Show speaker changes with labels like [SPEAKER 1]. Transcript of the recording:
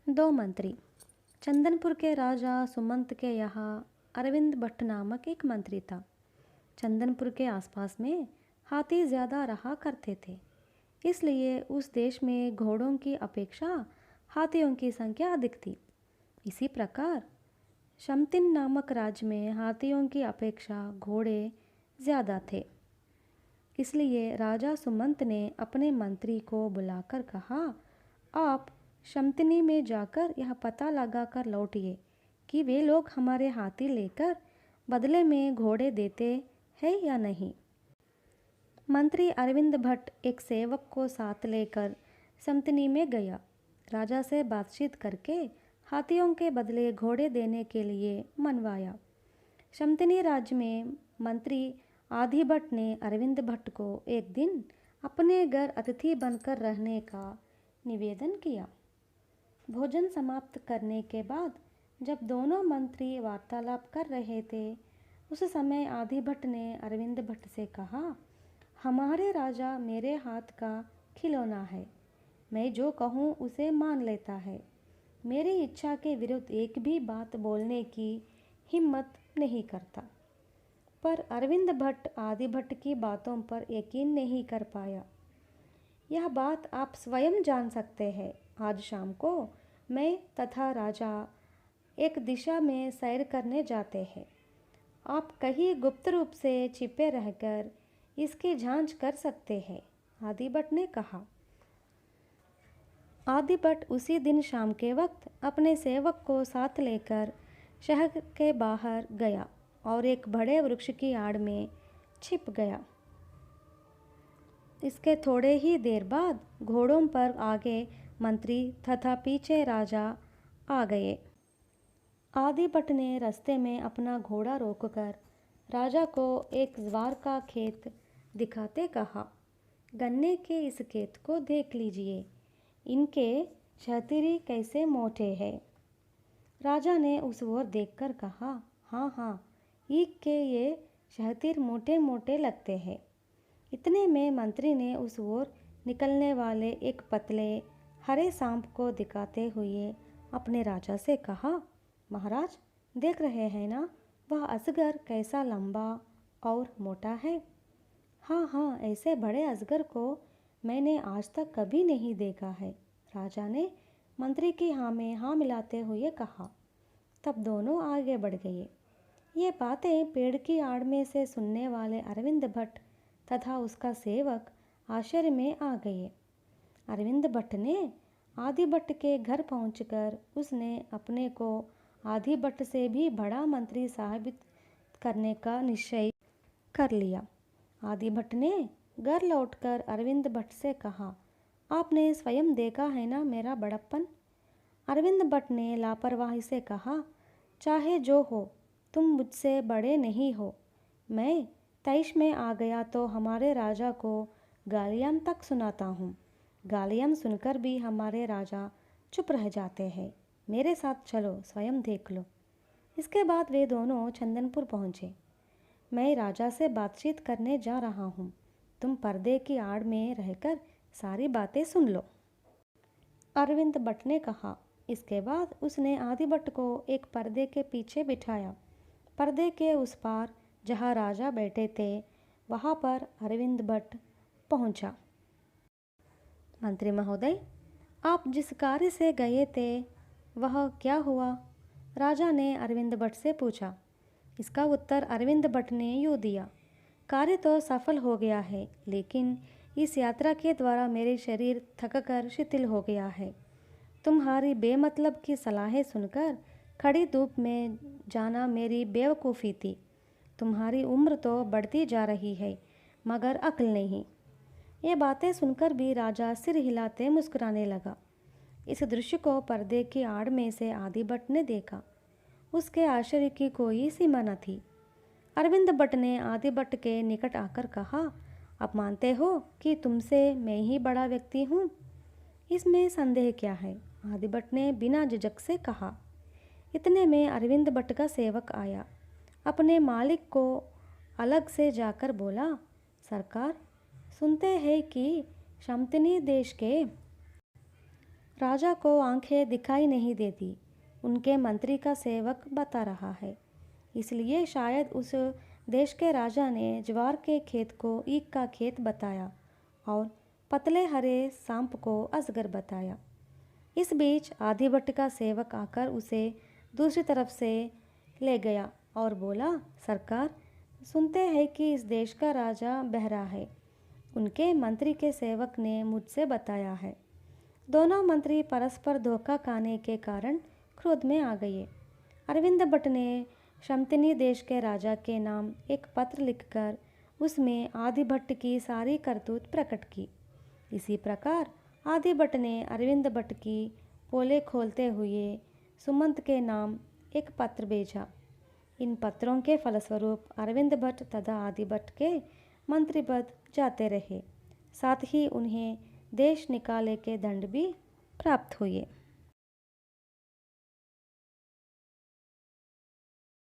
[SPEAKER 1] दो मंत्री। चंदनपुर के राजा सुमंत के यहाँ अरविंद भट्ट नामक एक मंत्री था। चंदनपुर के आसपास में हाथी ज़्यादा रहा करते थे, इसलिए उस देश में घोड़ों की अपेक्षा हाथियों की संख्या अधिक थी। इसी प्रकार शमतिन नामक राज्य में हाथियों की अपेक्षा घोड़े ज़्यादा थे। इसलिए राजा सुमंत ने अपने मंत्री को बुलाकर कहा, आप शमतिनी में जाकर यह पता लगाकर लौटिए कि वे लोग हमारे हाथी लेकर बदले में घोड़े देते हैं या नहीं। मंत्री अरविंद भट्ट एक सेवक को साथ लेकर शमतिनी में गया। राजा से बातचीत करके हाथियों के बदले घोड़े देने के लिए मनवाया। शमतिनी राज्य में मंत्री आदि भट्ट ने अरविंद भट्ट को एक दिन अपने घर अतिथि बनकर रहने का निवेदन किया। भोजन समाप्त करने के बाद जब दोनों मंत्री वार्तालाप कर रहे थे, उस समय आदि भट्ट ने अरविंद भट्ट से कहा, हमारे राजा मेरे हाथ का खिलौना है। मैं जो कहूँ उसे मान लेता है। मेरी इच्छा के विरुद्ध एक भी बात बोलने की हिम्मत नहीं करता। पर अरविंद भट्ट आदि भट्ट की बातों पर यकीन नहीं कर पाया। यह बात आप स्वयं जान सकते हैं। आज शाम को मैं तथा राजा एक दिशा में सैर करने जाते हैं। आप कहीं गुप्त रूप से छिपे रहकर इसकी जांच कर सकते हैं, आदि भट्ट ने कहा। आदि भट्ट उसी दिन शाम के वक्त अपने सेवक को साथ लेकर शहर के बाहर गया और एक बड़े वृक्ष की आड़ में छिप गया। इसके थोड़े ही देर बाद घोड़ों पर आगे मंत्री तथा पीछे राजा आ गए। आदि भट्ट ने रास्ते में अपना घोड़ा रोककर राजा को एक ज्वार का खेत दिखाते कहा, गन्ने के इस खेत को देख लीजिए, इनके क्षतिरी कैसे मोटे हैं। राजा ने उस ओर देखकर कहा, हाँ हाँ, ईख के ये क्षतिर मोटे मोटे लगते हैं। इतने में मंत्री ने उस ओर निकलने वाले एक पतले हरे सांप को दिखाते हुए अपने राजा से कहा, महाराज देख रहे हैं ना, वह अजगर कैसा लंबा और मोटा है। हाँ हाँ, ऐसे बड़े अजगर को मैंने आज तक कभी नहीं देखा है, राजा ने मंत्री की हाँ में हाँ मिलाते हुए कहा। तब दोनों आगे बढ़ गए। ये बातें पेड़ की आड़ में से सुनने वाले अरविंद भट्ट तथा उसका सेवक आश्चर्य में आ गए। अरविंद भट्ट ने आदि भट्ट के घर पहुंचकर उसने अपने को आदि भट्ट से भी बड़ा मंत्री साबित करने का निश्चय कर लिया। आदि भट्ट ने घर लौटकर अरविंद भट्ट से कहा, आपने स्वयं देखा है ना मेरा बड़प्पन। अरविंद भट्ट ने लापरवाही से कहा, चाहे जो हो, तुम मुझसे बड़े नहीं हो। मैं तैश में आ गया तो हमारे राजा को गालियाँ तक सुनाता हूँ। गालियाँ सुनकर भी हमारे राजा चुप रह जाते हैं। मेरे साथ चलो, स्वयं देख लो। इसके बाद वे दोनों चंदनपुर पहुँचे। मैं राजा से बातचीत करने जा रहा हूँ, तुम पर्दे की आड़ में रहकर सारी बातें सुन लो, अरविंद भट्ट ने कहा। इसके बाद उसने आदि भट्ट को एक पर्दे के पीछे बिठाया। पर्दे के उस पार जहाँ राजा बैठे थे, वहाँ पर अरविंद भट्ट पहुँचा। मंत्री महोदय, आप जिस कार्य से गए थे वह क्या हुआ? राजा ने अरविंद भट्ट से पूछा। इसका उत्तर अरविंद भट्ट ने यूँ दिया, कार्य तो सफल हो गया है, लेकिन इस यात्रा के द्वारा मेरे शरीर थककर शिथिल हो गया है। तुम्हारी बेमतलब की सलाहें सुनकर खड़ी धूप में जाना मेरी बेवकूफ़ी थी। तुम्हारी उम्र तो बढ़ती जा रही है, मगर अक्ल नहीं। ये बातें सुनकर भी राजा सिर हिलाते मुस्कुराने लगा। इस दृश्य को पर्दे की आड़ में से आदि भट्ट ने देखा। उसके आश्चर्य की कोई सीमा न थी। अरविंद भट्ट ने आदि भट्ट के निकट आकर कहा, आप मानते हो कि तुमसे मैं ही बड़ा व्यक्ति हूँ? इसमें संदेह क्या है? आदि भट्ट ने बिना झिझक से कहा। इतने में अरविंद भट्ट का सेवक आया। अपने मालिक को अलग से जाकर बोला, सरकार, सुनते हैं कि शमतिनी देश के राजा को आंखें दिखाई नहीं देती, उनके मंत्री का सेवक बता रहा है। इसलिए शायद उस देश के राजा ने ज्वार के खेत को ईख का खेत बताया और पतले हरे सांप को अजगर बताया। इस बीच आदिभट्ट का सेवक आकर उसे दूसरी तरफ से ले गया और बोला, सरकार, सुनते हैं कि इस देश का राजा बहरा है। उनके मंत्री के सेवक ने मुझसे बताया है। दोनों मंत्री परस्पर धोखा खाने के कारण क्रोध में आ गए। अरविंद भट्ट ने शमतिनी देश के राजा के नाम एक पत्र लिखकर उसमें आदिभट्ट की सारी करतूत प्रकट की। इसी प्रकार आदिभट्ट ने अरविंद भट्ट की पोले खोलते हुए सुमंत के नाम एक पत्र भेजा। इन पत्रों के फलस्वरूप अरविंद भट्ट तथा आदिभट्ट के मंत्री पद जाते रहे, साथ ही उन्हें देश निकाले के दंड भी प्राप्त हुए।